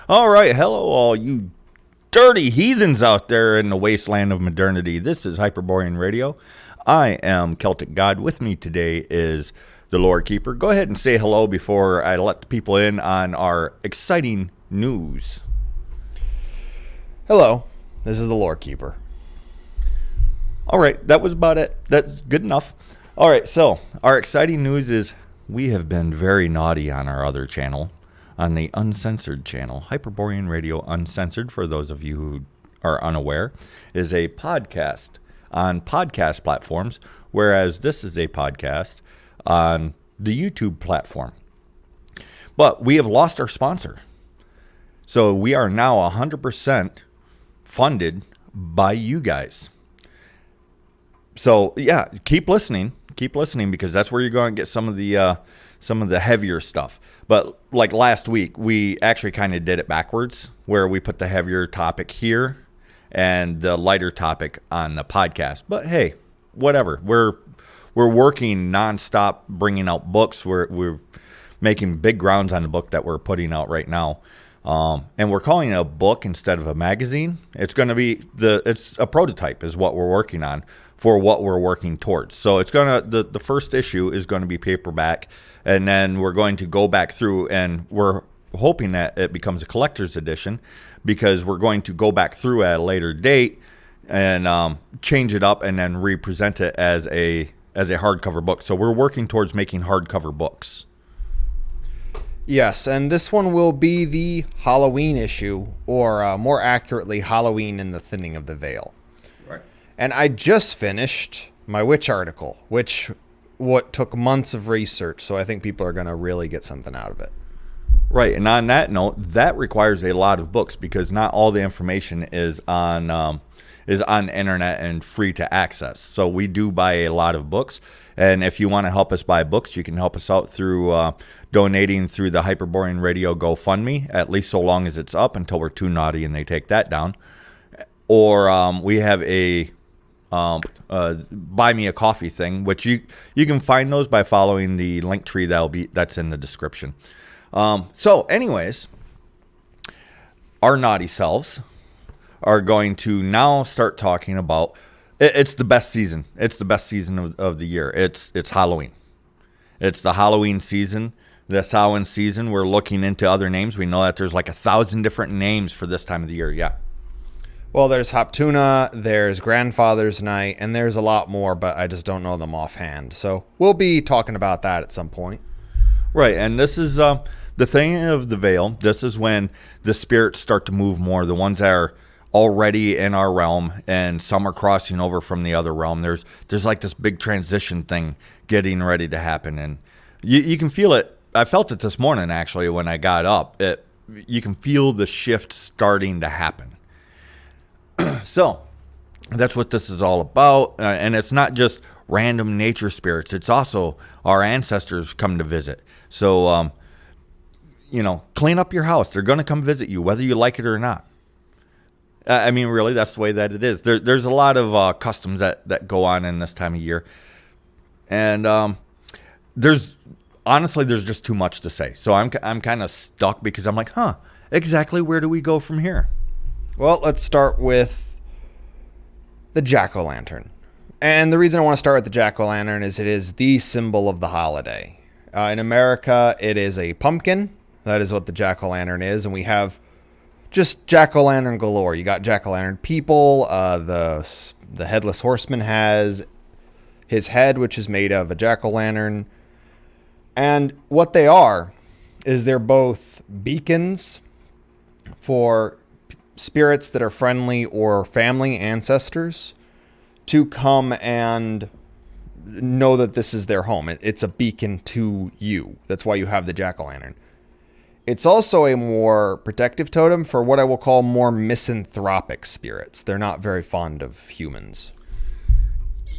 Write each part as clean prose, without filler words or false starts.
All right, hello, all you dirty heathens out there in the wasteland of modernity. This is Hyperborean Radio. I am Celtic God. With me today is the Lore Keeper. Go ahead and say hello before I let the people in on our exciting news. Hello, this is the Lore Keeper. All right, that was about it. That's good enough. All right, so our exciting news is we have been very naughty on our other channel. On the Uncensored channel. Hyperborean Radio Uncensored, for those of you who are unaware, is a podcast on podcast platforms, whereas this is a podcast on the YouTube platform. But we have lost our sponsor. So we are now 100% funded by you guys. So, yeah, keep listening. Keep listening because that's where you're going to get some of the heavier stuff. But like last week, we actually kind of did it backwards, where we put the heavier topic here and the lighter topic on the podcast. But hey, whatever. We're working nonstop, bringing out books. We're making big grounds on the book that we're putting out right now, and we're calling it a book instead of a magazine. It's going to be it's a prototype, is what we're working on for what we're working towards. So it's the first issue is going to be paperback. And then we're going to go back through, and we're hoping that it becomes a collector's edition because we're going to go back through at a later date and change it up and then represent it as a hardcover book. So we're working towards making hardcover books. Yes, and this one will be the Halloween issue, or more accurately, Halloween in the Thinning of the Veil. Right. And I just finished my witch article, which took months of research, so I think people are going to really get something out of it. Right, and on that note, that requires a lot of books because not all the information is on the internet and free to access. So we do buy a lot of books, and if you want to help us buy books, you can help us out through donating through the Hyperborean Radio GoFundMe, at least so long as it's up until we're too naughty and they take that down. Or we have a buy me a coffee thing, which you can find those by following the link tree that's in the description. So anyways, our naughty selves are going to now start talking about it's the best season. It's the best season of the year. It's Halloween. It's the Halloween season. This Halloween season, we're looking into other names. We know that there's like 1,000 different names for this time of the year. Yeah. Well, there's Hoptuna, there's Grandfather's Night, and there's a lot more, but I just don't know them offhand. So we'll be talking about that at some point. Right, and this is the Thinning of the Veil. This is when the spirits start to move more, the ones that are already in our realm, and some are crossing over from the other realm. There's like this big transition thing getting ready to happen, and you can feel it. I felt it this morning, actually, when I got up. You can feel the shift starting to happen. So that's what this is all about. And it's not just random nature spirits. It's also our ancestors come to visit. So, clean up your house. They're going to come visit you, whether you like it or not. I mean, really, that's the way that it is. There's a lot of customs that go on in this time of year. And there's just too much to say. So I'm kind of stuck because I'm like, exactly where do we go from here? Well, let's start with the jack-o'-lantern. And the reason I want to start with the jack-o'-lantern is it is the symbol of the holiday. In America, it is a pumpkin. That is what the jack-o'-lantern is. And we have just jack-o'-lantern galore. You got jack-o'-lantern people. The Headless Horseman has his head, which is made of a jack-o'-lantern. And what they are is they're both beacons for spirits that are friendly or family ancestors to come and know that this is their home. It's a beacon to you. That's why you have the jack-o'-lantern. It's also a more protective totem for what I will call more misanthropic spirits. They're not very fond of humans.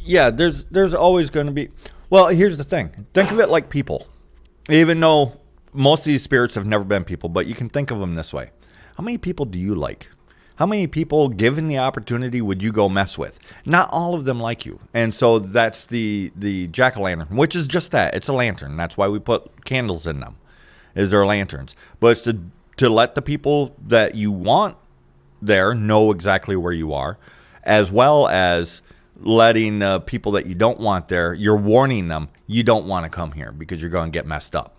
Yeah, there's always going to be... Well, here's the thing. Think of it like people. Even though most of these spirits have never been people, but you can think of them this way. How many people do you like? How many people, given the opportunity, would you go mess with? Not all of them like you. And so that's the jack-o'-lantern, which is just that. It's a lantern. That's why we put candles in them, is they're lanterns. But it's to let the people that you want there know exactly where you are, as well as letting people that you don't want there, you're warning them you don't want to come here because you're going to get messed up.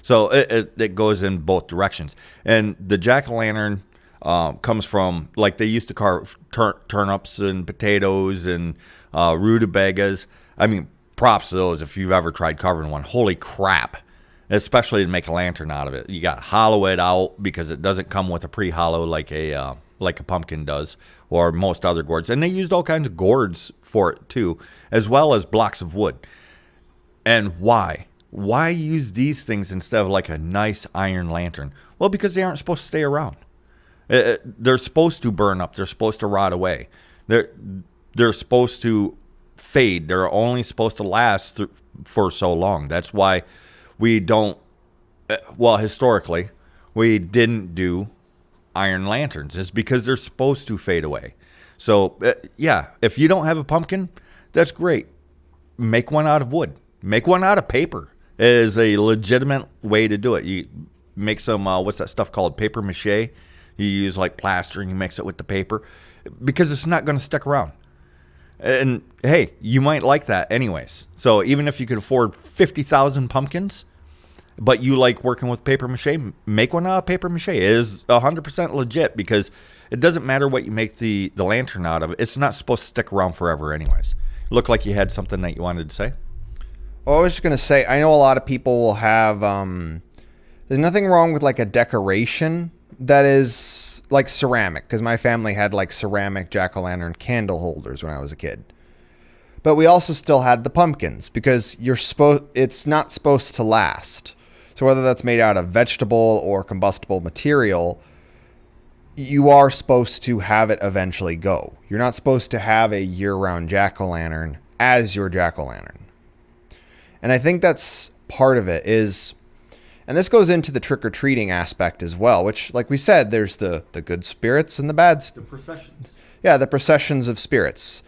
So it goes in both directions. And the jack-o'-lantern comes from, like, they used to carve turnips and potatoes and rutabagas. I mean, props to those if you've ever tried carving one. Holy crap. Especially to make a lantern out of it. You got to hollow it out because it doesn't come with a pre-hollow like a pumpkin does or most other gourds. And they used all kinds of gourds for it too, as well as blocks of wood. And why? Why use these things instead of like a nice iron lantern? Well, because they aren't supposed to stay around. They're supposed to burn up. They're supposed to rot away. They're supposed to fade. They're only supposed to last for so long. That's why we don't, well, historically, we didn't do iron lanterns. It's because they're supposed to fade away. So, yeah, if you don't have a pumpkin, that's great. Make one out of wood. Make one out of paper. It is a legitimate way to do it. You make some, what's that stuff called? Paper mache. You use like plaster and you mix it with the paper because it's not going to stick around. And hey, you might like that anyways. So even if you could afford 50,000 pumpkins, but you like working with paper mache, make one out of paper mache. It is 100% legit because it doesn't matter what you make the lantern out of. It's not supposed to stick around forever anyways. Looked like you had something that you wanted to say. Well, I was just going to say, I know a lot of people will have, there's nothing wrong with like a decoration that is like ceramic, because my family had like ceramic jack-o'-lantern candle holders when I was a kid. But we also still had the pumpkins because it's not supposed to last. So whether that's made out of vegetable or combustible material, you are supposed to have it eventually go. You're not supposed to have a year-round jack-o'-lantern as your jack-o'-lantern. And I think that's part of it is, and this goes into the trick-or-treating aspect as well, which, like we said, there's the good spirits and the bad spirits. The processions. Yeah, the processions of spirits.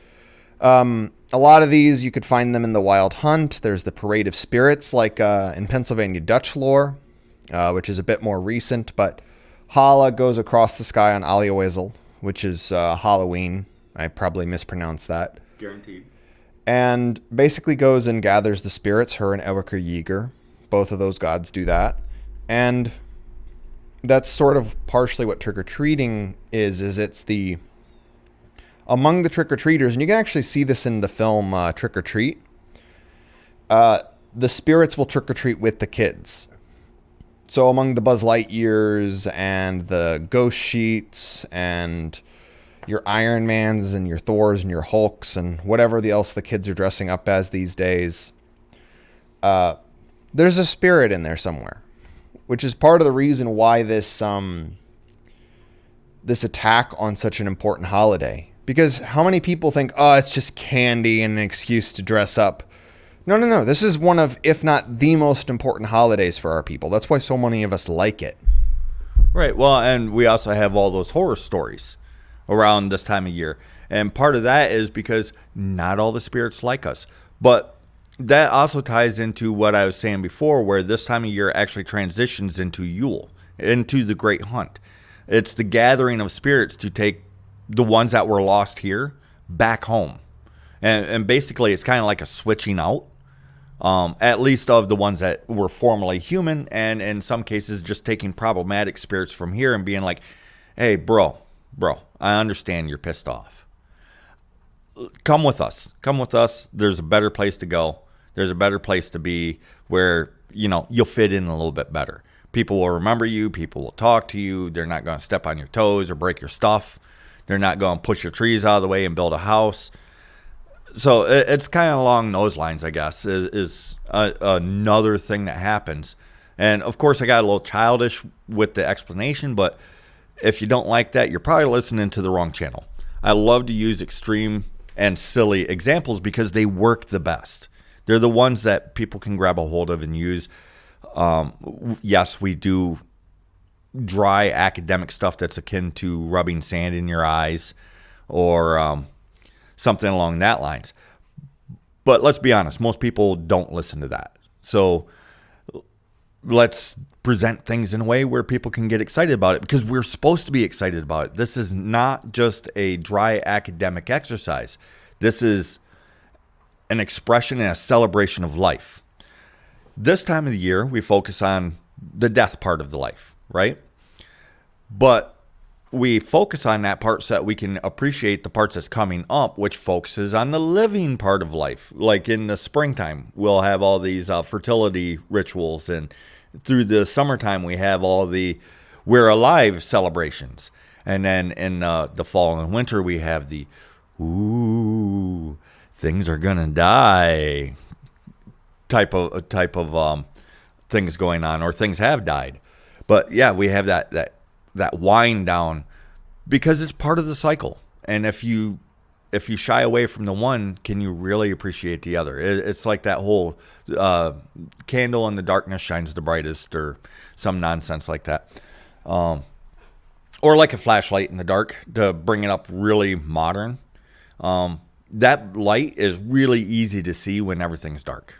A lot of these, you could find them in the Wild Hunt. There's the Parade of Spirits, like in Pennsylvania Dutch lore, which is a bit more recent. But Hala goes across the sky on Aliawazel, which is Halloween. I probably mispronounced that. Guaranteed. And basically goes and gathers the spirits, her and Ewiker Yeager. Both of those gods do that. And that's sort of partially what trick-or-treating is it's the... Among the trick-or-treaters, and you can actually see this in the film Trick or Treat, the spirits will trick-or-treat with the kids. So among the Buzz Lightyears and the Ghost Sheets and your Iron Mans and your Thors and your Hulks and whatever else the kids are dressing up as these days, there's a spirit in there somewhere, which is part of the reason why this attack on such an important holiday. Because how many people think, oh, it's just candy and an excuse to dress up? No. This is one of, if not the most important holidays for our people. That's why so many of us like it. Right. Well, and we also have all those horror stories around this time of year. And part of that is because not all the spirits like us. But that also ties into what I was saying before, where this time of year actually transitions into Yule, into the Great Hunt. It's the gathering of spirits to take the ones that were lost here back home. And basically it's kind of like a switching out, at least of the ones that were formerly human, and in some cases just taking problematic spirits from here and being like, hey, bro, I understand you're pissed off. Come with us. There's a better place to go. There's a better place to be where, you'll fit in a little bit better. People will remember you. People will talk to you. They're not going to step on your toes or break your stuff. They're not going to push your trees out of the way and build a house. So it's kind of along those lines, I guess, is another thing that happens. And, of course, I got a little childish with the explanation, but if you don't like that, you're probably listening to the wrong channel. I love to use extreme and silly examples because they work the best. They're the ones that people can grab a hold of and use. Yes, we do dry academic stuff that's akin to rubbing sand in your eyes or something along that lines. But let's be honest, most people don't listen to that. So let's present things in a way where people can get excited about it, because we're supposed to be excited about it. This is not just a dry academic exercise. This is an expression and a celebration of life. This time of the year, we focus on the death part of the life, right? But we focus on that part so that we can appreciate the parts that's coming up, which focuses on the living part of life. Like in the springtime, we'll have all these fertility rituals, and through the summertime, we have all the We're Alive celebrations. And then in the fall and winter, we have the ooh, things are gonna die type of things going on, or things have died. But yeah, we have that wind down because it's part of the cycle. And if you shy away from the one, can you really appreciate the other? It's like that whole candle in the darkness shines the brightest, or some nonsense like that. Or like a flashlight in the dark, to bring it up really modern. That light is really easy to see when everything's dark,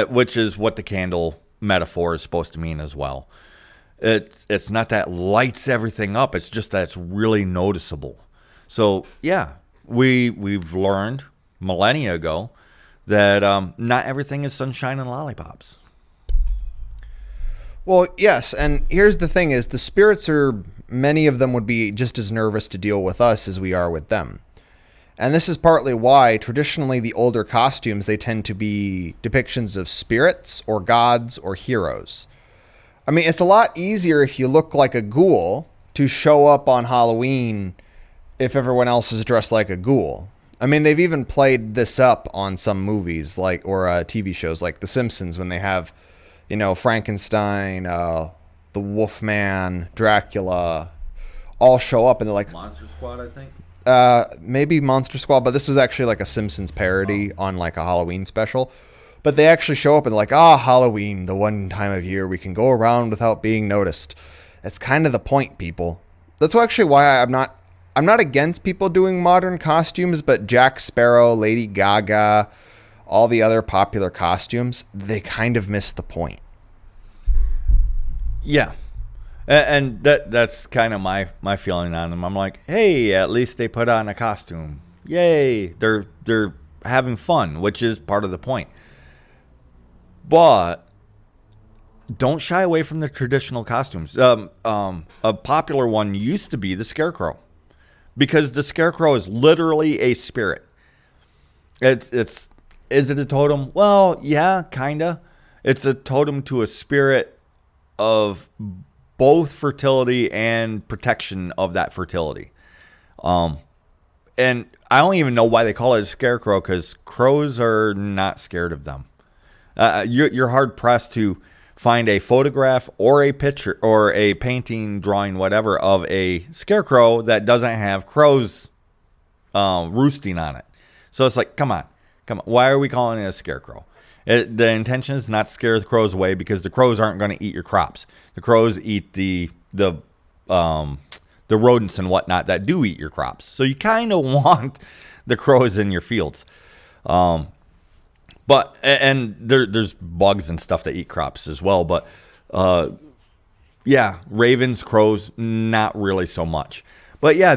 which is what the candle metaphor is supposed to mean as well. It's not that lights everything up. It's just that it's really noticeable. So yeah, we've learned millennia ago that not everything is sunshine and lollipops. Well, yes, and here's the thing: is the spirits many of them would be just as nervous to deal with us as we are with them. And this is partly why traditionally the older costumes, they tend to be depictions of spirits or gods or heroes. I mean, it's a lot easier if you look like a ghoul to show up on Halloween if everyone else is dressed like a ghoul. I mean, they've even played this up on some movies or TV shows like The Simpsons, when they have, Frankenstein, the Wolfman, Dracula, all show up, and they're like Monster Squad, I think. Maybe Monster Squad, but this was actually like a Simpsons parody on like a Halloween special. But they actually show up and they're like, Halloween, the one time of year we can go around without being noticed. That's kind of the point, people. That's actually why I'm not against people doing modern costumes, but Jack Sparrow, Lady Gaga, all the other popular costumes, they kind of miss the point. Yeah. And that's kind of my feeling on them. I'm like, hey, at least they put on a costume. Yay. They're having fun, which is part of the point. But don't shy away from the traditional costumes. A popular one used to be the Scarecrow, because the Scarecrow is literally a spirit. Is it a totem? Well, yeah, kinda. It's a totem to a spirit of both fertility and protection of that fertility. And I don't even know why they call it a scarecrow, because crows are not scared of them. You're hard pressed to find a photograph or a picture or a painting, drawing, whatever, of a scarecrow that doesn't have crows roosting on it. So it's like, come on. Why are we calling it a scarecrow? The intention is not to scare the crows away, because the crows aren't going to eat your crops. The crows eat the rodents and whatnot that do eat your crops. So you kind of want the crows in your fields. But there's bugs and stuff that eat crops as well. But yeah, ravens, crows, not really so much. But yeah,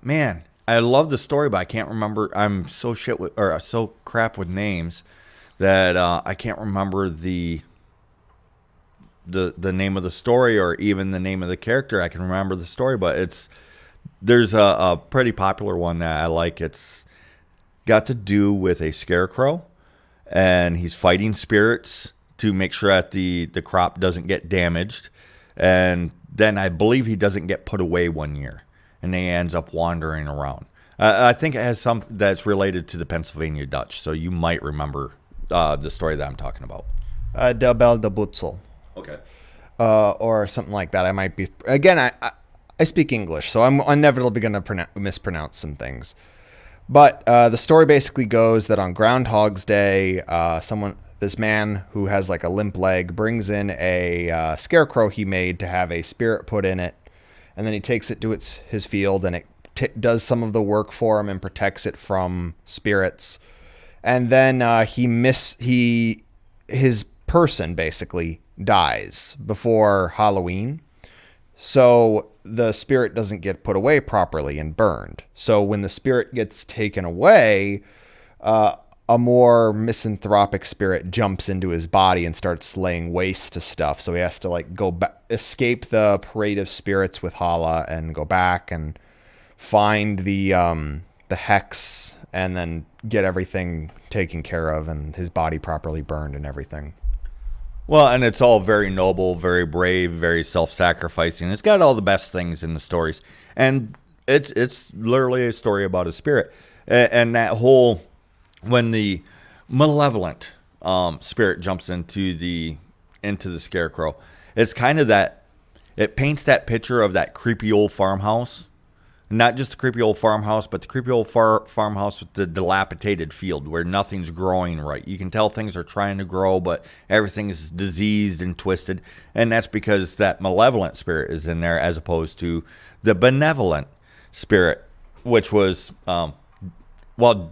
man, I love the story, but I can't remember. I'm so so crap with names that I can't remember the name of the story, or even the name of the character. I can remember the story, but there's a pretty popular one that I like. It's got to do with a scarecrow, and he's fighting spirits to make sure that the crop doesn't get damaged. And then I believe he doesn't get put away one year, and he ends up wandering around. I think it has some that's related to the Pennsylvania Dutch, so you might remember the story that I'm talking about. De Bel de Butzel. Okay. Or something like that. I might be... Again, I speak English, so I'm inevitably going to mispronounce some things. But the story basically goes that on Groundhog's Day, this man who has like a limp leg brings in a scarecrow he made to have a spirit put in it, and then he takes it to his field, and it does some of the work for him and protects it from spirits. And then his person basically dies before Halloween. So the spirit doesn't get put away properly and burned. So when the spirit gets taken away, a more misanthropic spirit jumps into his body and starts laying waste to stuff. So he has to like go back, escape the parade of spirits with Hala, and go back and find the hex, and then get everything taken care of and his body properly burned and everything. Well, and it's all very noble, very brave, very self-sacrificing. It's got all the best things in the stories, and it's literally a story about a spirit, and that whole, when the malevolent spirit jumps into the Scarecrow, it's kind of that, it paints that picture of that creepy old farmhouse. Not just the creepy old farmhouse, but the creepy old farmhouse with the dilapidated field where nothing's growing right. You can tell things are trying to grow, but everything's diseased and twisted. And that's because that malevolent spirit is in there, as opposed to the benevolent spirit, which was,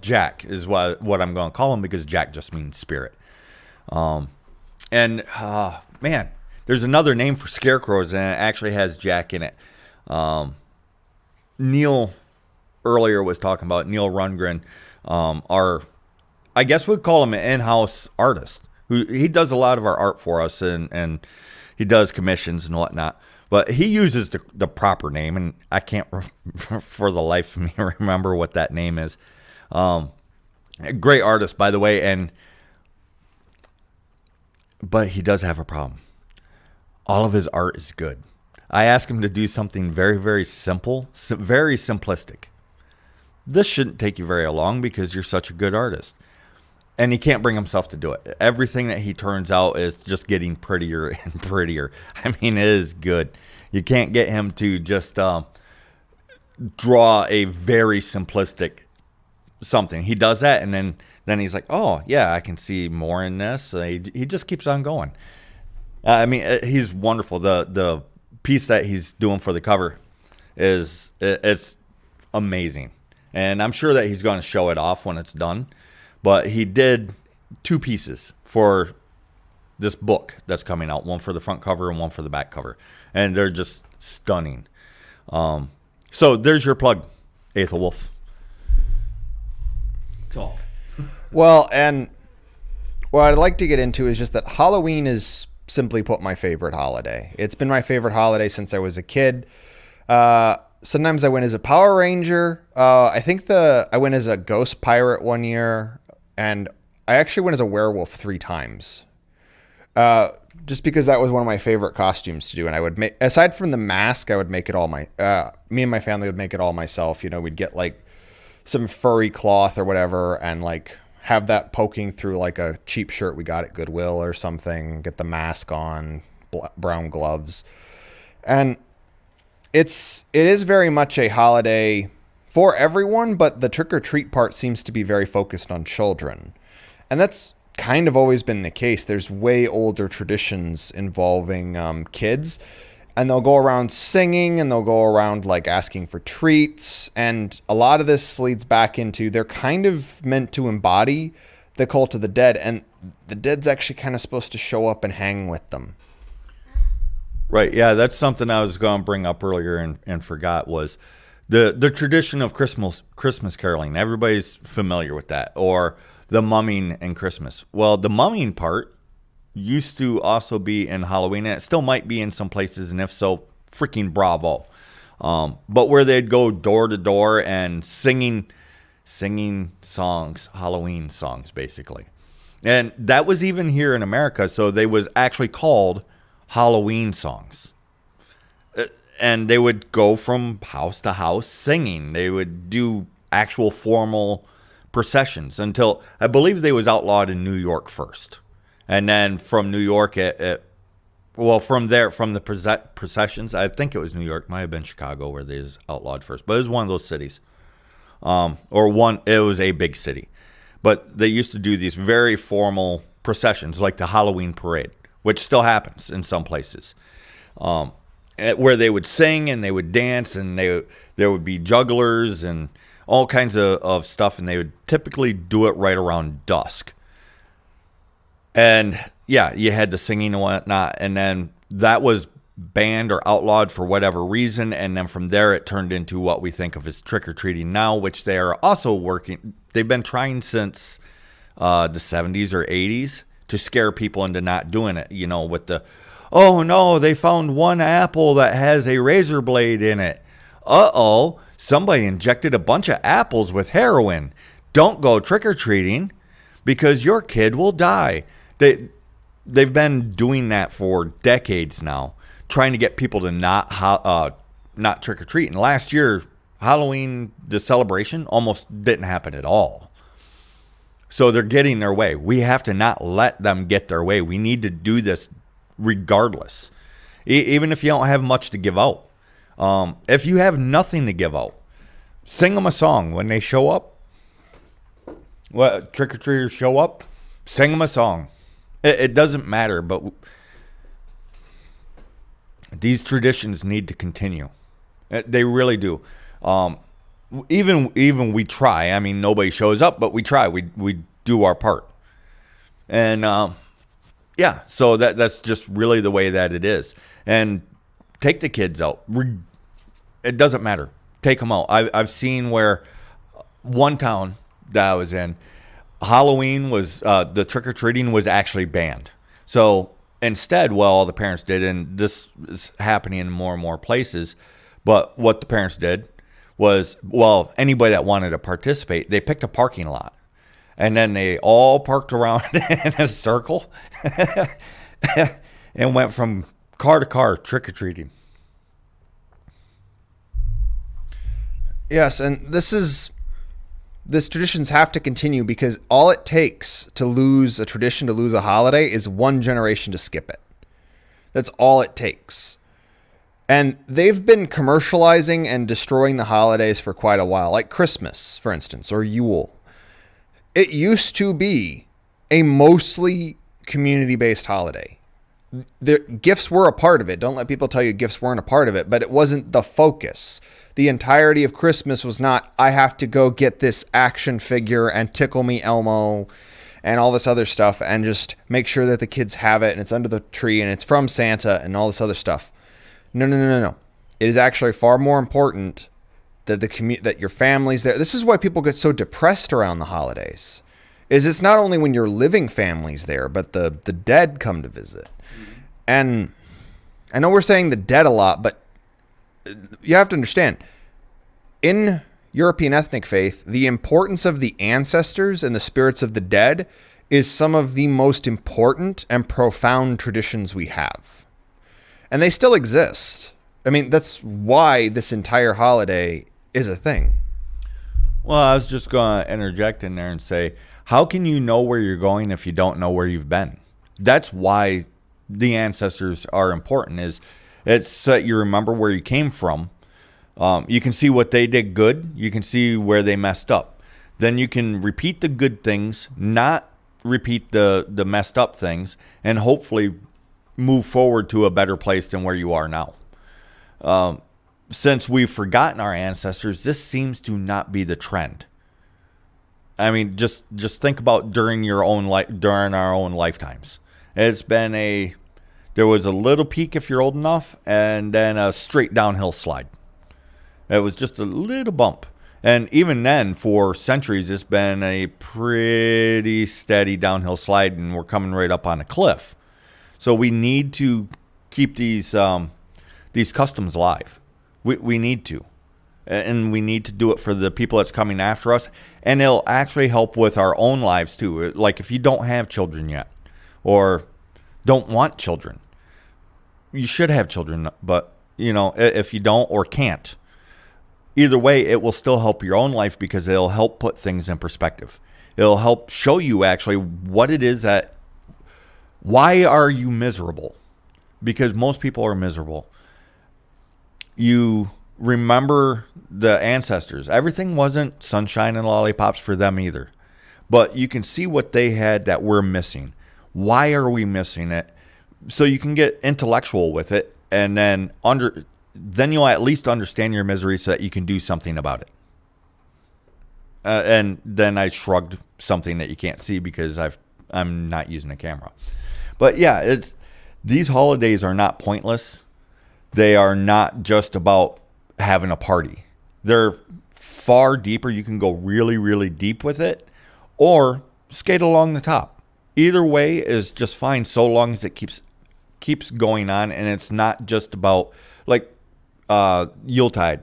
Jack is what I'm going to call him, because Jack just means spirit. Man, there's another name for scarecrows, and it actually has Jack in it. Neil earlier was talking about Neil Rundgren, I guess we'd call him an in-house artist. He does a lot of our art for us, and he does commissions and whatnot. But he uses the proper name, and I can't for the life of me remember what that name is. A great artist, by the way, but he does have a problem. All of his art is good. I asked him to do something very, very simple, very simplistic. This shouldn't take you very long because you're such a good artist. And he can't bring himself to do it. Everything that he turns out is just getting prettier and prettier. I mean, it is good. You can't get him to just draw a very simplistic something. He does that, and then he's like, oh, yeah, I can see more in this. He just keeps on going. He's wonderful. The piece that he's doing for the cover it's amazing, and I'm sure that he's going to show it off when it's done. But he did 2 pieces for this book that's coming out, one for the front cover and one for the back cover, and they're just stunning. So there's your plug, Aethelwolf. Talk. Well, and what I'd like to get into is just that Halloween is, simply put, my favorite holiday. It's been my favorite holiday since I was a kid. Sometimes I went as a Power Ranger. I think I went as a ghost pirate one year, and I actually went as a werewolf 3 times. Just because that was one of my favorite costumes to do. And I would make, aside from the mask, I would make it all me and my family would make it all myself. You know, we'd get like some furry cloth or whatever, and like have that poking through like a cheap shirt we got at Goodwill or something, get the mask on, brown gloves. And it is very much a holiday for everyone, but the trick-or-treat part seems to be very focused on children. And that's kind of always been the case. There's way older traditions involving kids, and they'll go around singing, and they'll go around like asking for treats. And a lot of this leads back into, they're kind of meant to embody the cult of the dead, and the dead's actually kind of supposed to show up and hang with them. Right, yeah, that's something I was going to bring up earlier and forgot, was the tradition of Christmas caroling. Everybody's familiar with that, or the mumming and Christmas. Well, the mumming part used to also be in Halloween, and it still might be in some places, and if so, freaking bravo. But where they'd go door to door and singing songs, Halloween songs, basically. And that was even here in America, so they was actually called Halloween songs. And they would go from house to house singing. They would do actual formal processions until, I believe, they was outlawed in New York first. And then from New York, from the processions, I think it was New York, might have been Chicago where they was outlawed first, but it was one of those cities. It was a big city. But they used to do these very formal processions, like the Halloween parade, which still happens in some places, where they would sing and they would dance, and there would be jugglers and all kinds of stuff, and they would typically do it right around dusk. And yeah, you had the singing and whatnot, and then that was banned or outlawed for whatever reason, and then from there it turned into what we think of as trick-or-treating now, which they are also working. They've been trying since the 70s or 80s to scare people into not doing it, with the, oh no, they found one apple that has a razor blade in it. Uh-oh, somebody injected a bunch of apples with heroin. Don't go trick-or-treating because your kid will die. They've been doing that for decades now, trying to get people to not trick-or-treat. And last year, Halloween, the celebration, almost didn't happen at all. So they're getting their way. We have to not let them get their way. We need to do this regardless. Even if you don't have much to give out. If you have nothing to give out, sing them a song when they show up. Trick-or-treaters show up, sing them a song. It doesn't matter, but these traditions need to continue. They really do. Even we try. I mean, nobody shows up, but we try. We do our part. And yeah, so that's just really the way that it is. And take the kids out. It doesn't matter. Take them out. I've seen where one town that I was in, Halloween was the trick-or-treating was actually banned. So instead, all the parents did, and this is happening in more and more places, but what the parents did was, anybody that wanted to participate, they picked a parking lot. And then they all parked around in a circle and went from car to car trick-or-treating. Yes, and this traditions have to continue because all it takes to lose a tradition, to lose a holiday, is one generation to skip it. That's all it takes. And they've been commercializing and destroying the holidays for quite a while, like Christmas, for instance, or Yule. It used to be a mostly community-based holiday. The gifts were a part of it. Don't let people tell you gifts weren't a part of it, but it wasn't the focus. The entirety of Christmas was not, I have to go get this action figure and Tickle Me Elmo and all this other stuff and just make sure that the kids have it and it's under the tree and it's from Santa and all this other stuff. No. It is actually far more important that that your family's there. This is why people get so depressed around the holidays. It's not only when your living family's there, but the dead come to visit. Mm-hmm. And I know we're saying the dead a lot, but you have to understand, in European ethnic faith, the importance of the ancestors and the spirits of the dead is some of the most important and profound traditions we have. And they still exist. I mean, that's why this entire holiday is a thing. Well, I was just going to interject in there and say, how can you know where you're going if you don't know where you've been? That's why the ancestors are important, is it's so you remember where you came from. You can see what they did good. You can see where they messed up. Then you can repeat the good things, not repeat the messed up things, and hopefully move forward to a better place than where you are now. Since we've forgotten our ancestors, this seems to not be the trend. I mean, just think about during our own lifetimes. It's been there was a little peak if you're old enough, and then a straight downhill slide. It was just a little bump. And even then, for centuries, it's been a pretty steady downhill slide, and we're coming right up on a cliff. So we need to keep these customs alive. We need to. And we need to do it for the people that's coming after us. And it'll actually help with our own lives, too. Like if you don't have children yet or don't want children, you should have children. But, if you don't or can't, either way, it will still help your own life because it'll help put things in perspective. It'll help show you actually what it is why are you miserable? Because most people are miserable. You remember the ancestors. Everything wasn't sunshine and lollipops for them either. But you can see what they had that we're missing. Why are we missing it? So you can get intellectual with it, and then you'll at least understand your misery so that you can do something about it. And then I shrugged something that you can't see because I'm not using a camera. But yeah, these holidays are not pointless. They are not just about having a party. They're far deeper. You can go really, really deep with it, or skate along the top. Either way is just fine, so long as it keeps going on, and it's not just about like Yuletide.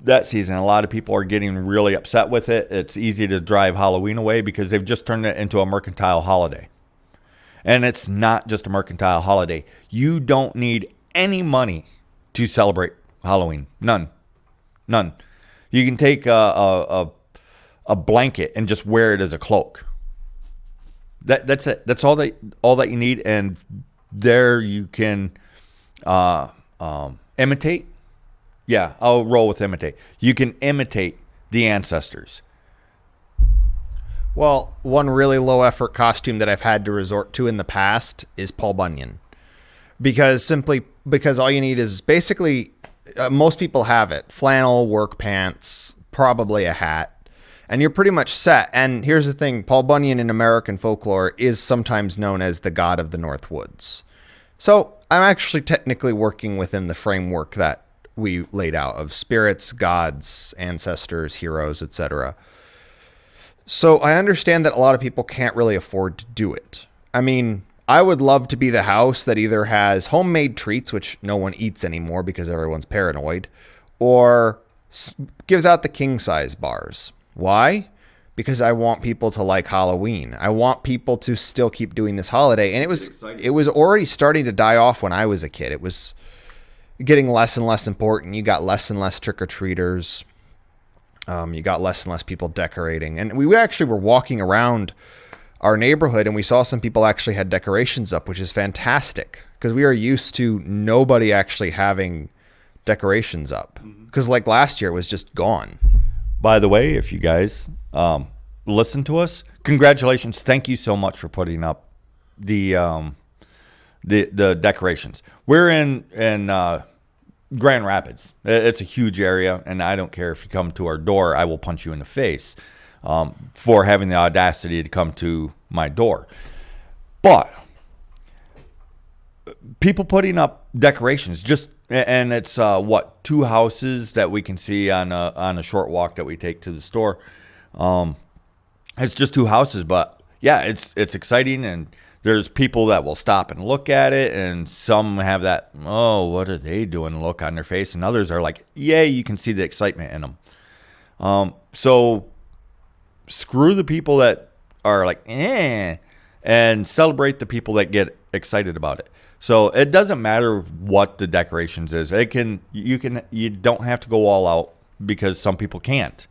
That season, a lot of people are getting really upset with it. It's easy to drive Halloween away because they've just turned it into a mercantile holiday. And it's not just a mercantile holiday. You don't need any money to celebrate Halloween. None. You can take a blanket and just wear it as a cloak. That's it. That's all that you need. And there you can imitate. Yeah, I'll roll with imitate. You can imitate the ancestors. Well, one really low effort costume that I've had to resort to in the past is Paul Bunyan. Because all you need is basically, most people have it. Flannel, work pants, probably a hat. And you're pretty much set. And here's the thing. Paul Bunyan in American folklore is sometimes known as the god of the North Woods. So I'm actually technically working within the framework that we laid out of spirits, gods, ancestors, heroes, etc. So I understand that a lot of people can't really afford to do it. I mean, I would love to be the house that either has homemade treats, which no one eats anymore because everyone's paranoid, or gives out the king size bars. Why? Because I want people to like Halloween. I want people to still keep doing this holiday. And it was already starting to die off when I was a kid. It was getting less and less important. You got less and less trick-or-treaters. You got less and less people decorating. And we actually were walking around our neighborhood and we saw some people actually had decorations up, which is fantastic because we are used to nobody actually having decorations up. Because like last year, it was just gone. By the way, if you guys listen to us, congratulations. Thank you so much for putting up the decorations. We're in Grand Rapids. It's a huge area, and I don't care if you come to our door. I will punch you in the face for having the audacity to come to my door. But people putting up decorations, and it's two houses that we can see on a short walk that we take to the store. It's just two houses, but yeah, it's exciting, and there's people that will stop and look at it, and some have that, oh, what are they doing look on their face, and others are like, yay, you can see the excitement in them. So screw the people that are like, and celebrate the people that get excited about it. So it doesn't matter what the decorations is. You don't have to go all out because some people can't,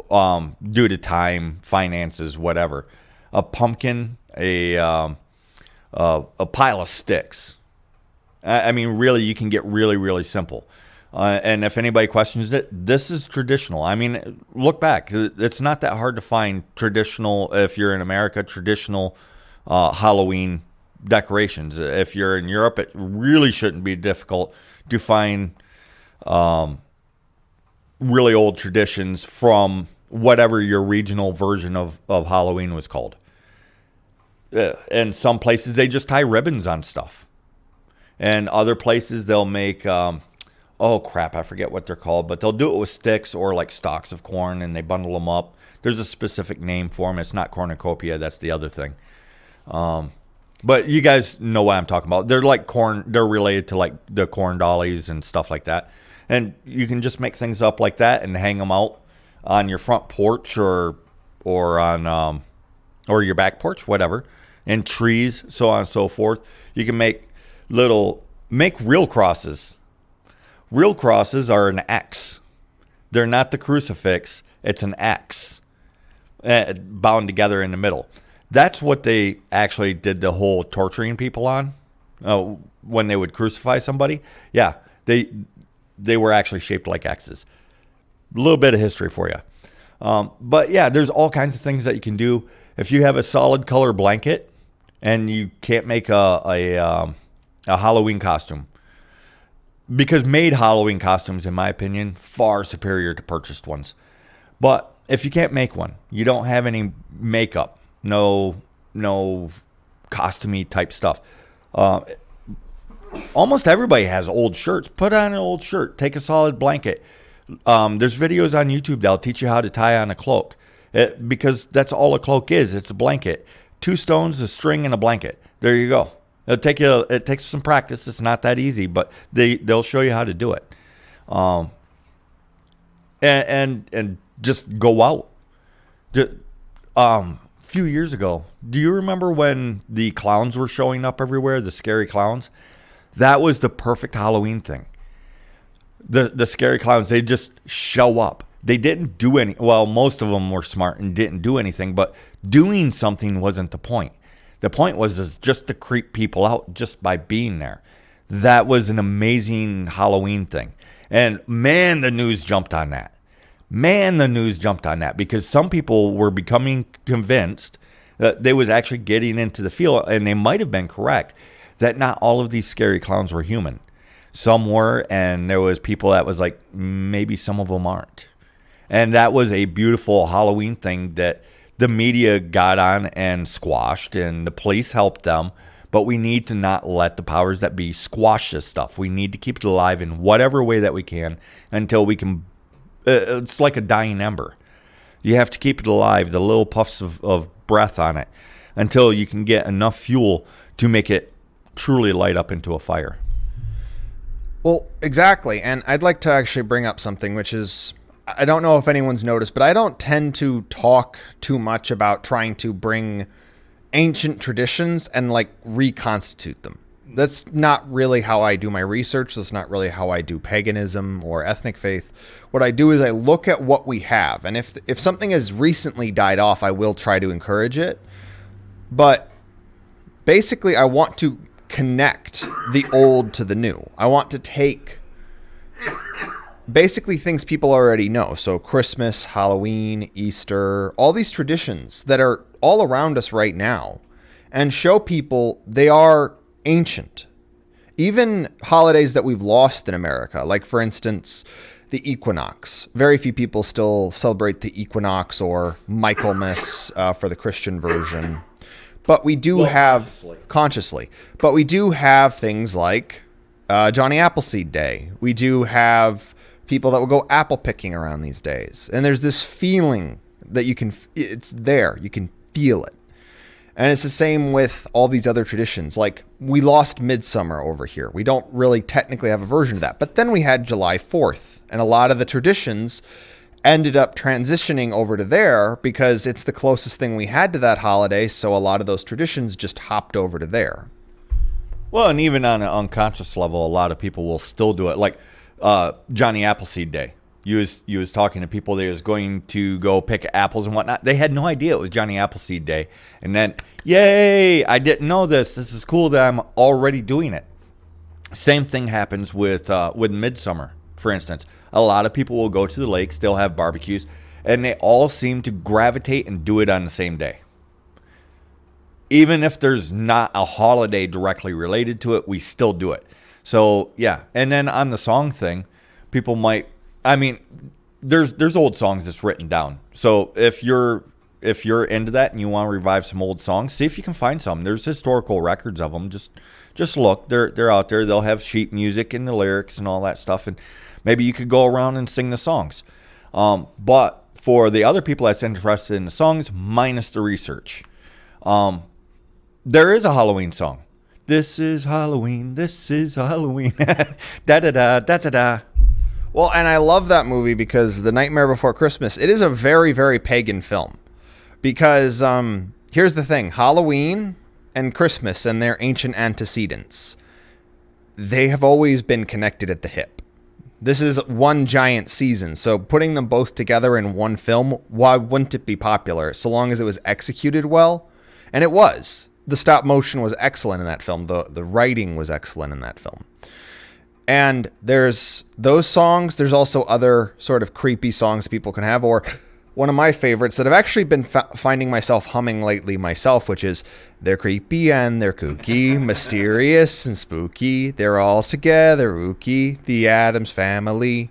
due to time, finances, whatever. A pumpkin, a pile of sticks. I mean, really, you can get really, really simple. And if anybody questions it, this is traditional. I mean, look back. It's not that hard to find traditional, if you're in America, traditional Halloween decorations. If you're in Europe, it really shouldn't be difficult to find really old traditions from whatever your regional version of Halloween was called. In some places, they just tie ribbons on stuff. And other places, they'll make, oh, crap, I forget what they're called, but they'll do it with sticks or like stalks of corn, and they bundle them up. There's a specific name for them. It's not cornucopia. That's the other thing. But you guys know what I'm talking about. They're like corn. They're related to like the corn dollies and stuff like that. And you can just make things up like that and hang them out on your front porch or on or your back porch, whatever, and trees, so on and so forth. You can make real crosses. Real crosses are an X. They're not the crucifix. It's an X bound together in the middle. That's what they actually did the whole torturing people on when they would crucify somebody. Yeah, they were actually shaped like X's. A little bit of history for you. But yeah, there's all kinds of things that you can do. If you have a solid color blanket and you can't make a Halloween costume, because made Halloween costumes, in my opinion, far superior to purchased ones. But if you can't make one, you don't have any makeup, no costumey type stuff. Almost everybody has old shirts. Put on an old shirt. Take a solid blanket. There's videos on YouTube that'll teach you how to tie on a cloak. Because that's all a cloak is. It's a blanket. 2 stones, a string, and a blanket. There you go. It takes some practice. It's not that easy, but they'll show you how to do it. And just go out. Few years ago, do you remember when the clowns were showing up everywhere? The scary clowns. That was the perfect Halloween thing. The scary clowns, they just show up. They didn't do any. Well, most of them were smart and didn't do anything, but doing something wasn't the point. The point was just to creep people out just by being there. That was an amazing Halloween thing. And man, the news jumped on that. Because some people were becoming convinced that they was actually getting into the field, and they might have been correct, that not all of these scary clowns were human. Some were, and there was people that was like, maybe some of them aren't. And that was a beautiful Halloween thing that the media got on and squashed, and the police helped them. But we need to not let the powers that be squash this stuff. We need to keep it alive in whatever way that we can until we can. It's like a dying ember. You have to keep it alive, the little puffs of breath on it, until you can get enough fuel to make it truly light up into a fire. Well, exactly. And I'd like to actually bring up something, which is, I don't know if anyone's noticed, but I don't tend to talk too much about trying to bring ancient traditions and like reconstitute them. That's not really how I do my research. That's not really how I do paganism or ethnic faith. What I do is I look at what we have. And if something has recently died off, I will try to encourage it. But basically, I want to connect the old to the new. I want to take basically things people already know. So Christmas, Halloween, Easter, all these traditions that are all around us right now, and show people they are ancient. Even holidays that we've lost in America, like for instance, the equinox. Very few people still celebrate the equinox or Michaelmas for the Christian version. But we do consciously. But we do have things like Johnny Appleseed Day. We do have people that will go apple picking around these days. And there's this feeling that it's there. You can feel it. And it's the same with all these other traditions. Like, we lost Midsummer over here. We don't really technically have a version of that. But then we had July 4th. And a lot of the traditions ended up transitioning over to there because it's the closest thing we had to that holiday. So a lot of those traditions just hopped over to there. Well, and even on an unconscious level, a lot of people will still do it. Like Johnny Appleseed Day. You was talking to people that was going to go pick apples and whatnot. They had no idea it was Johnny Appleseed Day. And then, yay, I didn't know this. This is cool that I'm already doing it. Same thing happens with Midsummer, for instance. A lot of people will go to the lakes. They'll have barbecues. And they all seem to gravitate and do it on the same day. Even if there's not a holiday directly related to it, we still do it. So, yeah. And then on the song thing, people might... I mean, there's old songs that's written down. So if you're into that and you want to revive some old songs, see if you can find some. There's historical records of them. Just look. They're out there. They'll have sheet music and the lyrics and all that stuff. And maybe you could go around and sing the songs. But for the other people that's interested in the songs, minus the research, there is a Halloween song. This is Halloween. This is Halloween. Da da da da da da. Well, and I love that movie because The Nightmare Before Christmas, it is a very, very pagan film. Because here's the thing. Halloween and Christmas and their ancient antecedents, they have always been connected at the hip. This is one giant season. So putting them both together in one film, why wouldn't it be popular? So long as it was executed well. And it was. The stop motion was excellent in that film. The writing was excellent in that film. And there's those songs. There's also other sort of creepy songs people can have. Or one of my favorites that I've actually been finding myself humming lately myself, which is, they're creepy and they're kooky, mysterious and spooky. They're all together, ooky, the Addams Family.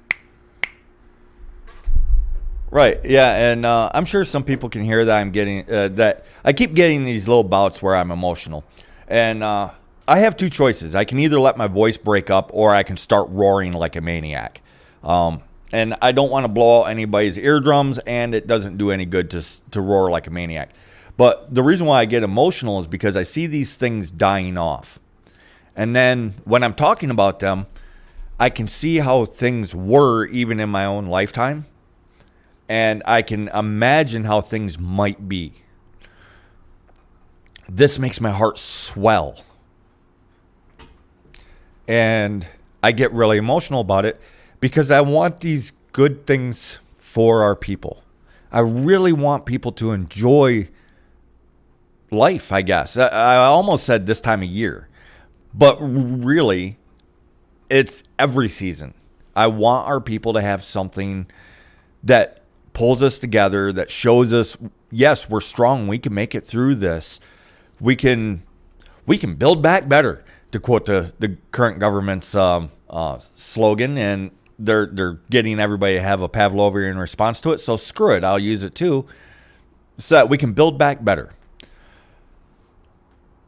Right. Yeah, and I'm sure some people can hear that I'm getting that I keep getting these little bouts where I'm emotional, and I have two choices. I can either let my voice break up, or I can start roaring like a maniac. And I don't want to blow out anybody's eardrums, and it doesn't do any good to roar like a maniac. But the reason why I get emotional is because I see these things dying off, and then when I'm talking about them, I can see how things were even in my own lifetime. And I can imagine how things might be. This makes my heart swell. And I get really emotional about it because I want these good things for our people. I really want people to enjoy life, I guess. I almost said this time of year. But really, it's every season. I want our people to have something that pulls us together, that shows us, yes, we're strong. We can make it through this. We can build back better, to quote the current government's slogan. And they're getting everybody to have a Pavlovian response to it. So screw it, I'll use it too, so that we can build back better.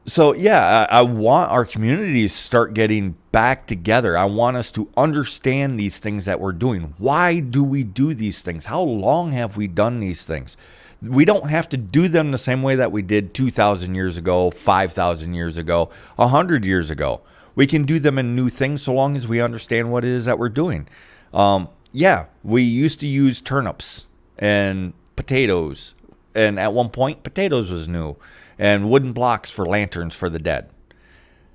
So yeah, I want our communities to start getting back together. I want us to understand these things that we're doing. Why do we do these things? How long have we done these things? We don't have to do them the same way that we did 2,000 years ago, 5,000 years ago, 100 years ago. We can do them in new things so long as we understand what it is that we're doing. Yeah, we used to use turnips and potatoes. And at one point, potatoes was new. And wooden blocks for lanterns for the dead.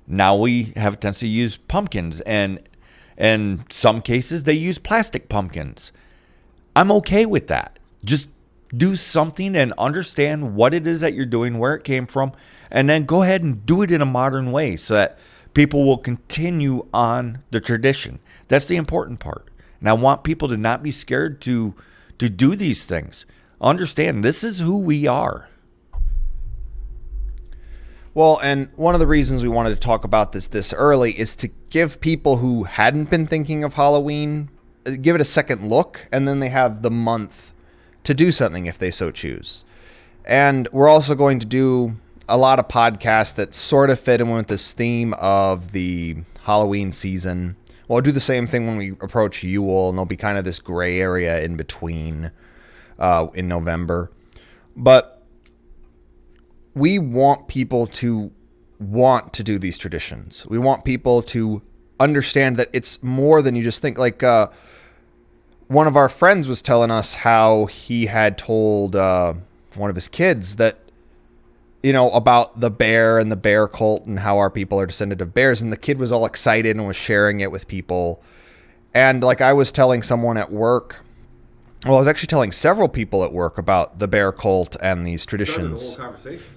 Now we have a tendency to use pumpkins, and in some cases they use plastic pumpkins. I'm okay with that. Just do something and understand what it is that you're doing, where it came from, and then go ahead and do it in a modern way so that people will continue on the tradition. That's the important part. And I want people to not be scared to do these things. Understand, this is who we are. Well, and one of the reasons we wanted to talk about this early is to give people who hadn't been thinking of Halloween, give it a second look, and then they have the month to do something if they so choose. And we're also going to do a lot of podcasts that sort of fit in with this theme of the Halloween season. We'll do the same thing when we approach Yule, and there'll be kind of this gray area in between in November. But we want people to want to do these traditions. We want people to understand that it's more than you just think. Like one of our friends was telling us how he had told one of his kids that, you know, about the bear and the bear cult and how our people are descended of bears. And the kid was all excited and was sharing it with people. And like I was telling someone at work, well, I was actually telling several people at work about the bear cult and these traditions.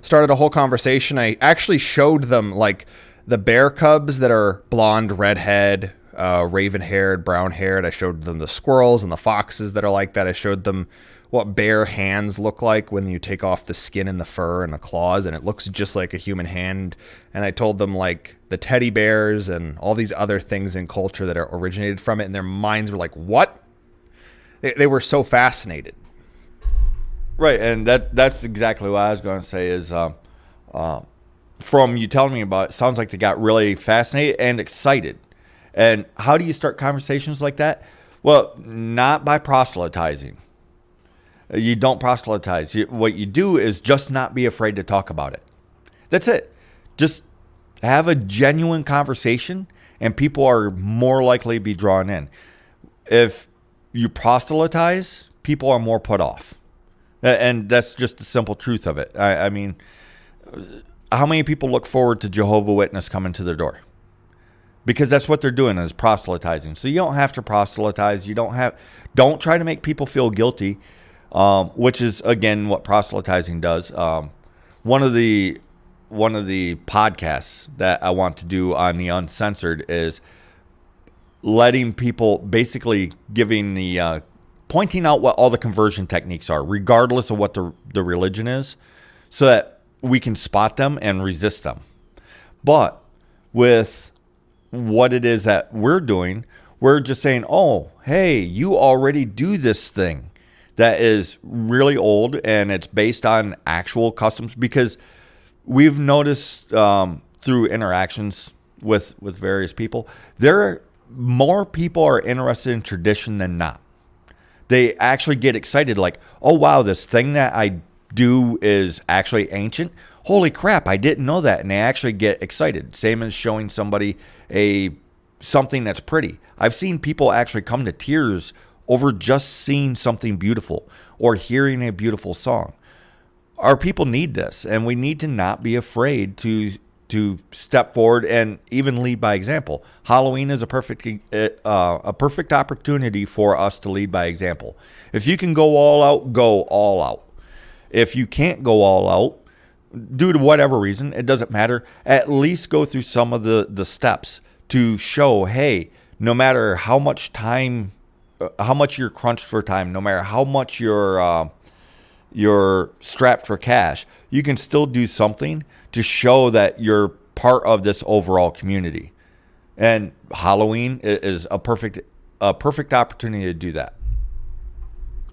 Started a whole conversation. I actually showed them like the bear cubs that are blonde, redhead, raven-haired, brown-haired. I showed them the squirrels and the foxes that are like that. I showed them what bear hands look like when you take off the skin and the fur and the claws, and it looks just like a human hand. And I told them like the teddy bears and all these other things in culture that are originated from it, and their minds were like, what? They were so fascinated. Right, and that's exactly what I was going to say is from you telling me about it, sounds like they got really fascinated and excited. And how do you start conversations like that? Well, not by proselytizing. You don't proselytize. What you do is just not be afraid to talk about it. That's it. Just have a genuine conversation, and people are more likely to be drawn in. If you proselytize, people are more put off. And that's just the simple truth of it. I mean, how many people look forward to Jehovah's Witness coming to their door? Because that's what they're doing, is proselytizing. So you don't have to proselytize. Don't try to make people feel guilty, which is, again, what proselytizing does. One of the podcasts that I want to do on the Uncensored is letting people, basically giving the pointing out what all the conversion techniques are, regardless of what the religion is, so that we can spot them and resist them. But with what it is that we're doing, we're just saying, oh, hey, you already do this thing. that is really old, and it's based on actual customs, because we've noticed through interactions with various people, more people are interested in tradition than not. They actually get excited, like, oh wow, this thing that I do is actually ancient. Holy crap, I didn't know that. And they actually get excited. Same as showing somebody something that's pretty. I've seen people actually come to tears over just seeing something beautiful or hearing a beautiful song. Our people need this, and we need to not be afraid to step forward and even lead by example. Halloween is a perfect opportunity for us to lead by example. If you can go all out, go all out. If you can't go all out, due to whatever reason, it doesn't matter. At least go through some of the steps to show, hey, no matter how much time, how much you're crunched for time, no matter how much you're strapped for cash, you can still do something to show that you're part of this overall community. And Halloween is a perfect opportunity to do that.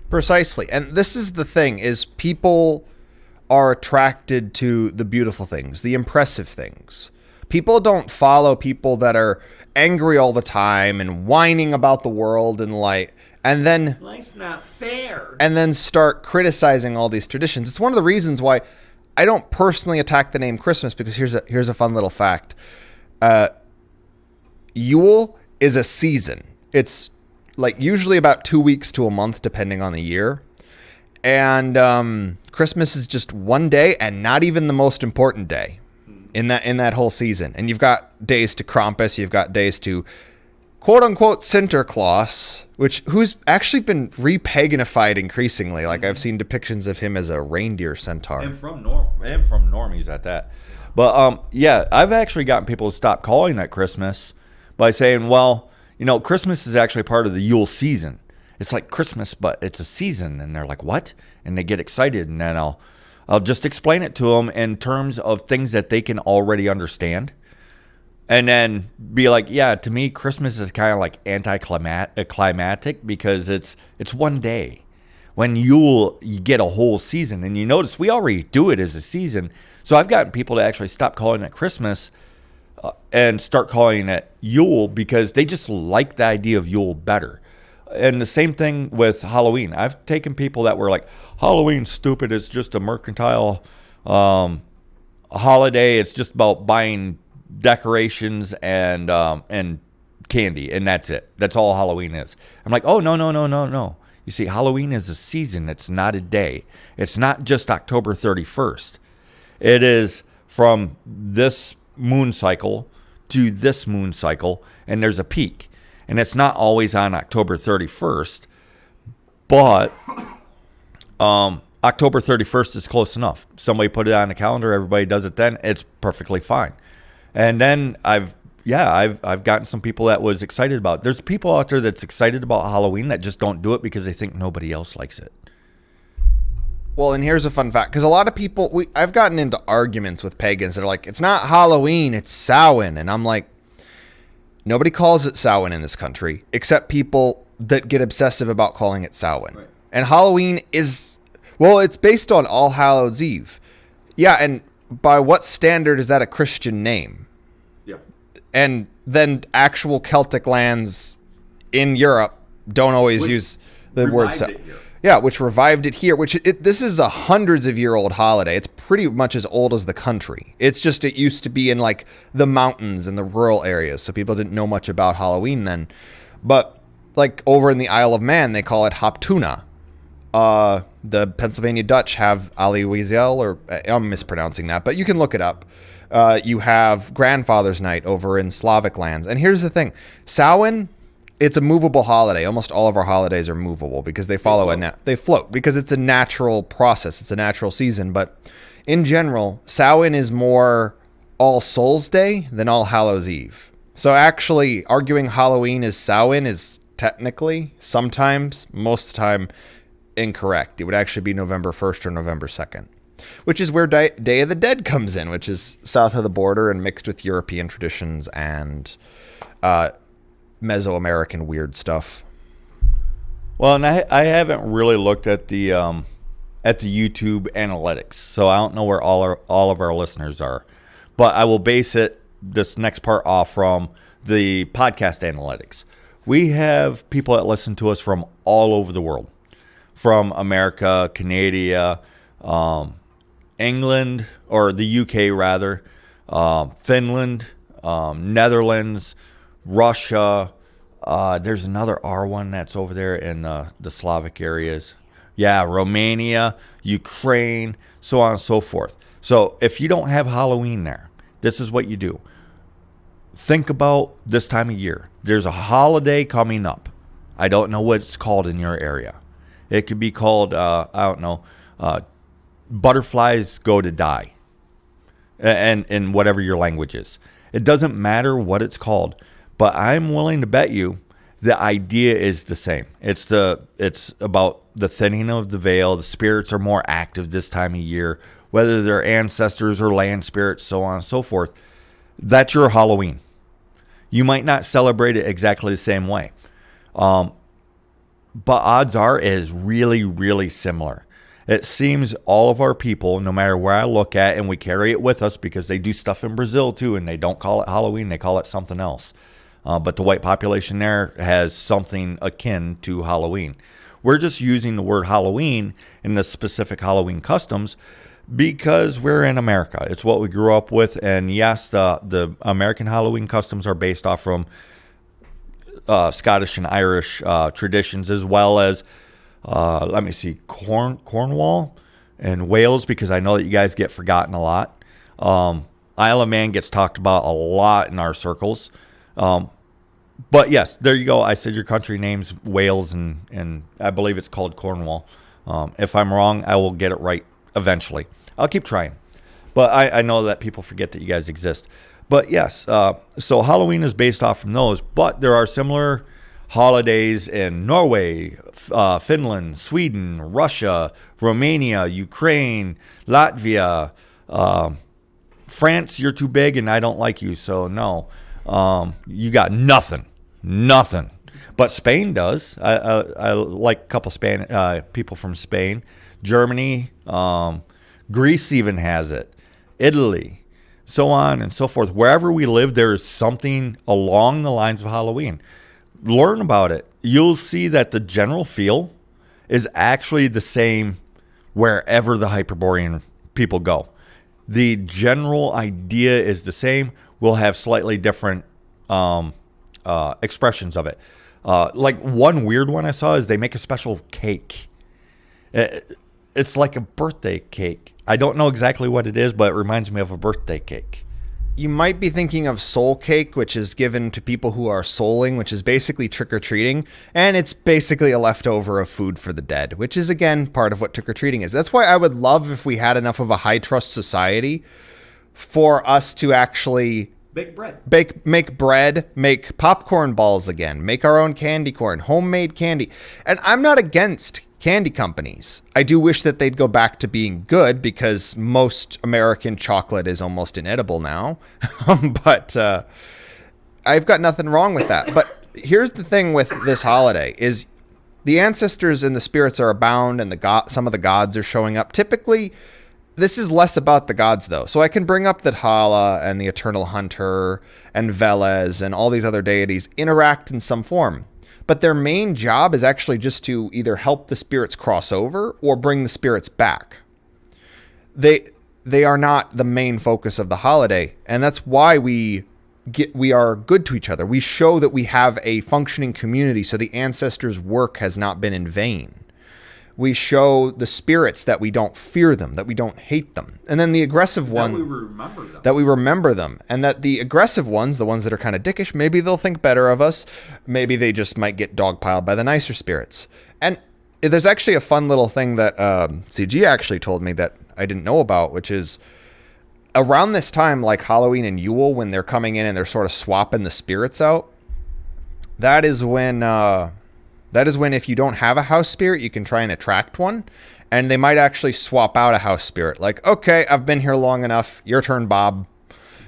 Precisely. And this is the thing, is people are attracted to the beautiful things, the impressive things. People don't follow people that are angry all the time and whining about the world and then life's not fair. And then start criticizing all these traditions. It's one of the reasons why I don't personally attack the name Christmas, because here's a fun little fact. Yule is a season. It's like usually about 2 weeks to a month, depending on the year. And Christmas is just one day, and not even the most important day in that whole season. And you've got days to Krampus, you've got days to quote unquote Sinterklaas, who's actually been repaganified increasingly. Like I've seen depictions of him as a reindeer centaur. And from normies at that. But yeah, I've actually gotten people to stop calling it Christmas by saying, well, Christmas is actually part of the Yule season. It's like Christmas, but it's a season. And they're like, what? And they get excited. And then I'll just explain it to them in terms of things that they can already understand. And then be like, yeah, to me, Christmas is kind of like anticlimactic, because it's one day. When you get a whole season. And you notice we already do it as a season. So I've gotten people to actually stop calling it Christmas and start calling it Yule, because they just like the idea of Yule better. And the same thing with Halloween. I've taken people that were like, Halloween's stupid. It's just a mercantile holiday. It's just about buying decorations and candy, and that's it. That's all Halloween is. I'm like, oh, no. You see, Halloween is a season. It's not a day. It's not just October 31st. It is from this moon cycle to this moon cycle, and there's a peak. And it's not always on October 31st, but October 31st is close enough. Somebody put it on the calendar, everybody does it then, it's perfectly fine. And then I've gotten some people that was excited about it. There's people out there that's excited about Halloween that just don't do it because they think nobody else likes it. Well, and here's a fun fact, because a lot of people, I've gotten into arguments with pagans that are like, it's not Halloween, it's Samhain. And I'm like, nobody calls it Samhain in this country, except people that get obsessive about calling it Samhain. Right. And Halloween is, well, it's based on All Hallows Eve. Yeah, and by what standard is that a Christian name? Yeah. And then actual Celtic lands in Europe don't always use the word Samhain. Yeah, which revived it here, this is a hundreds of year old holiday. It's pretty much as old as the country. It's just, it used to be in like the mountains and the rural areas, so people didn't know much about Halloween then. But like over in the Isle of Man, they call it Hoptuna. The Pennsylvania Dutch have Ali Wiesel, or I'm mispronouncing that, but you can look it up. You have Grandfather's Night over in Slavic lands. And here's the thing, Samhain, it's a movable holiday. Almost all of our holidays are movable because they float because it's a natural process. It's a natural season. But in general, Samhain is more All Souls Day than All Hallows Eve. So actually arguing Halloween is Samhain is technically, sometimes, most of the time, incorrect. It would actually be November 1st or November 2nd, which is where Day of the Dead comes in, which is south of the border and mixed with European traditions and Mesoamerican weird stuff. Well, and I haven't really looked at the YouTube analytics, so I don't know where all of our listeners are. But I will base this next part off from the podcast analytics. We have people that listen to us from all over the world, from America, Canada, England, or the UK rather, Finland, Netherlands, Russia. There's another R one that's over there in the Slavic areas. Yeah, Romania, Ukraine, so on and so forth. So if you don't have Halloween there, this is what you do. Think about this time of year. There's a holiday coming up. I don't know what it's called in your area. It could be called, I don't know, butterflies go to die. And in whatever your language is. It doesn't matter what it's called, but I'm willing to bet you the idea is the same. It's about the thinning of the veil. The spirits are more active this time of year, whether they're ancestors or land spirits, so on and so forth. That's your Halloween. You might not celebrate it exactly the same way. But odds are it is really, really similar. It seems all of our people, no matter where I look at, and we carry it with us because they do stuff in Brazil too, and they don't call it Halloween, they call it something else. But the white population there has something akin to Halloween. We're just using the word Halloween in the specific Halloween customs because we're in America. It's what we grew up with. And yes, the American Halloween customs are based off from Scottish and Irish traditions, as well as, let me see, Cornwall and Wales, because I know that you guys get forgotten a lot. Isle of Man gets talked about a lot in our circles. But yes, there you go. I said your country name's Wales, and I believe it's called Cornwall. If I'm wrong, I will get it right eventually. I'll keep trying. But I know that people forget that you guys exist. But yes, so Halloween is based off from those. But there are similar holidays in Norway, Finland, Sweden, Russia, Romania, Ukraine, Latvia, France. You're too big and I don't like you, so no. You got nothing. But Spain does. I like a couple people from Spain. Germany, Greece even has it. Italy, so on and so forth. Wherever we live, there is something along the lines of Halloween. Learn about it. You'll see that the general feel is actually the same wherever the Hyperborean people go. The general idea is the same. We'll have slightly different expressions of it. Like one weird one I saw is they make a special cake. It's like a birthday cake. I don't know exactly what it is, but it reminds me of a birthday cake. You might be thinking of soul cake, which is given to people who are souling, which is basically trick-or-treating, and it's basically a leftover of food for the dead, which is, again, part of what trick-or-treating is. That's why I would love if we had enough of a high-trust society for us to actually Bake bread. Make bread, make popcorn balls again, make our own candy corn, homemade candy. And I'm not against candy companies. I do wish that they'd go back to being good because most American chocolate is almost inedible now. But I've got nothing wrong with that. But here's the thing with this holiday is the ancestors and the spirits are abound and some of the gods are showing up. Typically, this is less about the gods, though. So I can bring up that Hala and the Eternal Hunter and Veles and all these other deities interact in some form. But their main job is actually just to either help the spirits cross over or bring the spirits back. They are not the main focus of the holiday. And that's why we are good to each other. We show that we have a functioning community, so the ancestors' work has not been in vain. We show the spirits that we don't fear them, that we don't hate them. And then the aggressive one... That we remember them. And that the aggressive ones, the ones that are kind of dickish, maybe they'll think better of us. Maybe they just might get dogpiled by the nicer spirits. And there's actually a fun little thing that CG actually told me that I didn't know about, which is around this time, like Halloween and Yule, when they're coming in and they're sort of swapping the spirits out, that is when if you don't have a house spirit, you can try and attract one. And they might actually swap out a house spirit. Like, okay, I've been here long enough. Your turn, Bob.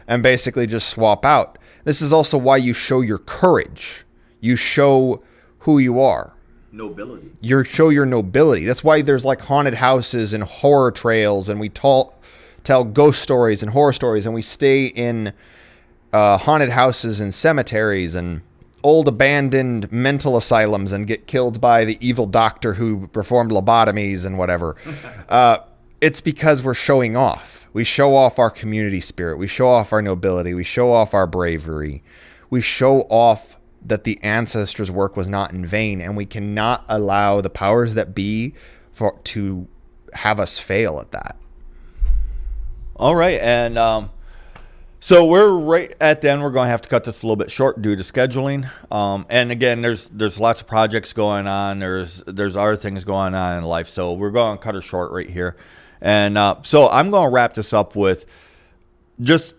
And basically just swap out. This is also why you show your courage. You show who you are. nobility. Show your nobility. That's why there's like haunted houses and horror trails, and we tell ghost stories and horror stories, and we stay in haunted houses and cemeteries and old abandoned mental asylums and get killed by the evil doctor who performed lobotomies and whatever. It's because we're showing off. We show off our community spirit. We show off our nobility. We show off our bravery. We show off that the ancestors' work was not in vain, and we cannot allow the powers that be to have us fail at that. All right, and so we're right at the end. We're going to have to cut this a little bit short due to scheduling. And again, there's lots of projects going on. There's other things going on in life, so we're going to cut it short right here. And so I'm going to wrap this up with just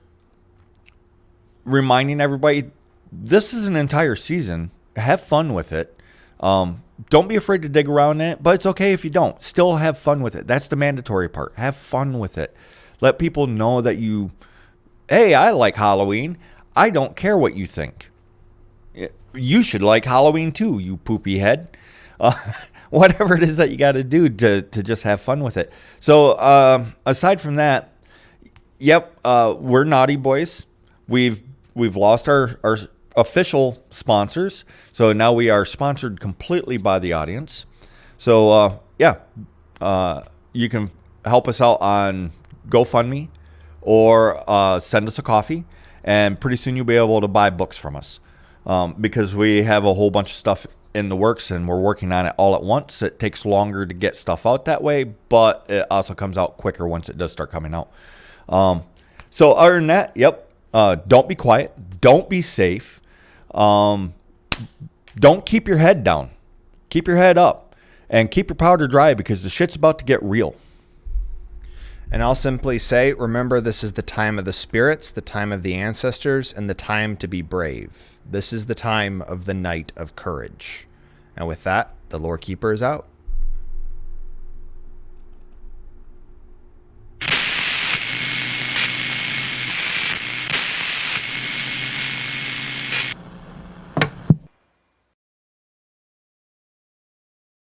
reminding everybody, this is an entire season. Have fun with it. Don't be afraid to dig around in it, but it's okay if you don't. Still have fun with it. That's the mandatory part. Have fun with it. Let people know that hey, I like Halloween. I don't care what you think. You should like Halloween too, you poopy head. Whatever it is that you got to do to just have fun with it. So aside from that, we're Naughty Boys. We've lost our official sponsors, so now we are sponsored completely by the audience. So you can help us out on GoFundMe or send us a coffee, and pretty soon you'll be able to buy books from us because we have a whole bunch of stuff in the works and we're working on it all at once. It takes longer to get stuff out that way, but it also comes out quicker once it does start coming out. So other than that, don't be quiet. Don't be safe. Don't keep your head down. Keep your head up and keep your powder dry because the shit's about to get real. And I'll simply say, remember, this is the time of the spirits, the time of the ancestors, and the time to be brave. This is the time of the night of courage. And with that, the Lore Keeper is out.